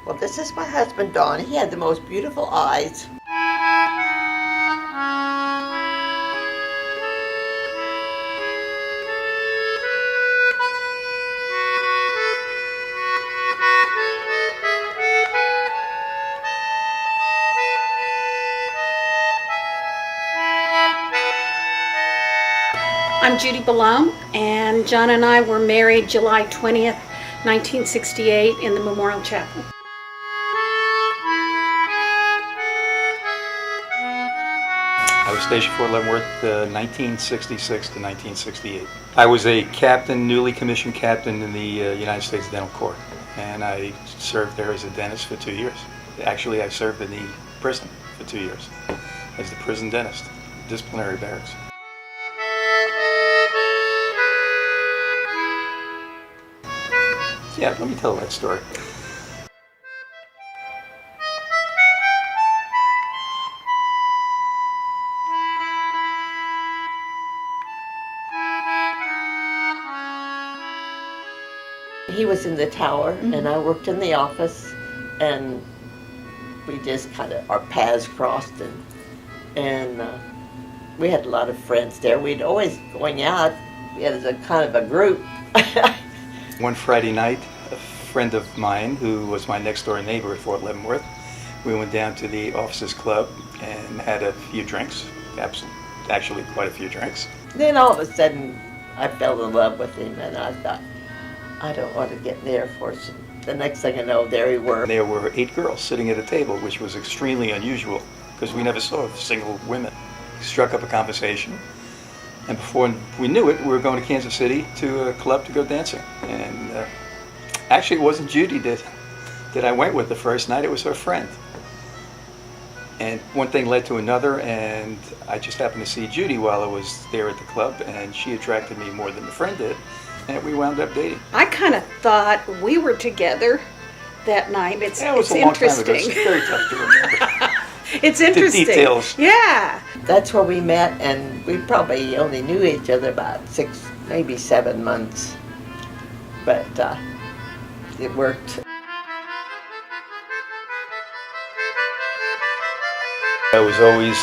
Well, this is my husband, Don. He had the most beautiful eyes. I'm Judy Balone, and John and I were married July 20th, 1968 in the Memorial Chapel. I was stationed Fort Leavenworth 1966 to 1968. I was a captain, newly commissioned captain in the United States Dental Corps, and I served there as a dentist for 2 years. Actually, I served in the prison for 2 years as the prison dentist, disciplinary barracks. Yeah, let me tell that story. He was in the tower, and I worked in the office, and we just our paths crossed, and we had a lot of friends there. We'd always going out. We had a kind of a group. One Friday night, a friend of mine who was my next door neighbor at Fort Leavenworth, we went down to the officers club and had a few drinks, actually quite a few drinks. Then all of a sudden, I fell in love with him, and I thought, I don't want to get in the Air Force. And the next thing I know, there we were. There were 8 girls sitting at a table, which was extremely unusual because we never saw single women. We struck up a conversation, and before we knew it, we were going to Kansas City to a club to go dancing. And actually, it wasn't Judy that I went with the first night, it was her friend. And one thing led to another, and I just happened to see Judy while I was there at the club, and she attracted me more than the friend did, and we wound up dating. I kind of thought we were together that night. It's Yeah, it was a long time ago. interesting. It's very tough to remember. It's interesting. The details. Yeah. That's where we met, and we probably only knew each other about 6, maybe 7 months. But it worked. I was always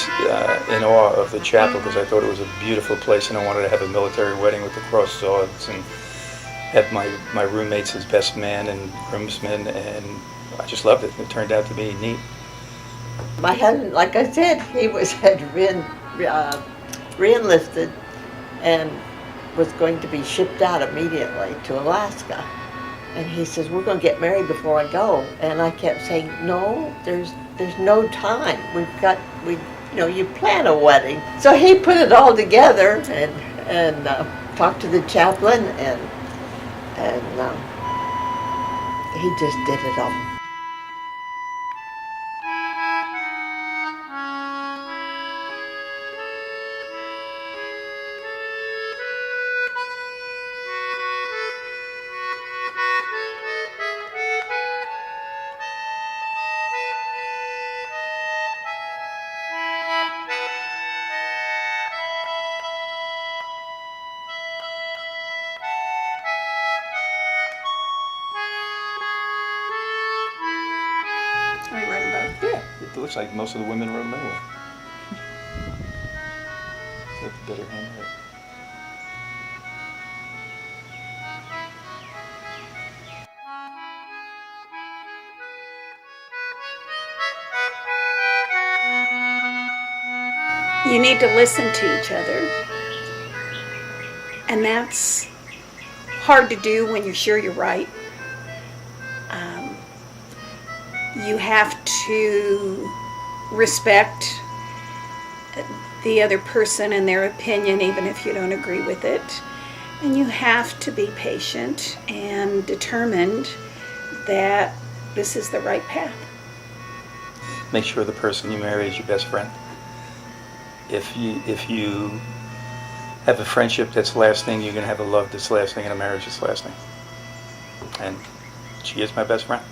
in awe of the chapel because I thought it was a beautiful place, and I wanted to have a military wedding with the cross swords and have my roommates as best man and groomsmen, and I just loved it. It turned out to be neat. My husband, like I said, he had re-enlisted and was going to be shipped out immediately to Alaska. And he says, we're going to get married before I go. And I kept saying, no, there's no time. You plan a wedding. So he put it all together and talked to the chaplain, and he just did it all. Are you right about it? Yeah, it looks like most of the women wrote them anyway. That's a better handwriting. You need to listen to each other, and that's hard to do when you're sure you're right. You have to respect the other person and their opinion, even if you don't agree with it. And you have to be patient and determined that this is the right path. Make sure the person you marry is your best friend. If you have a friendship that's lasting, you're going to have a love that's lasting and a marriage that's lasting. And she is my best friend.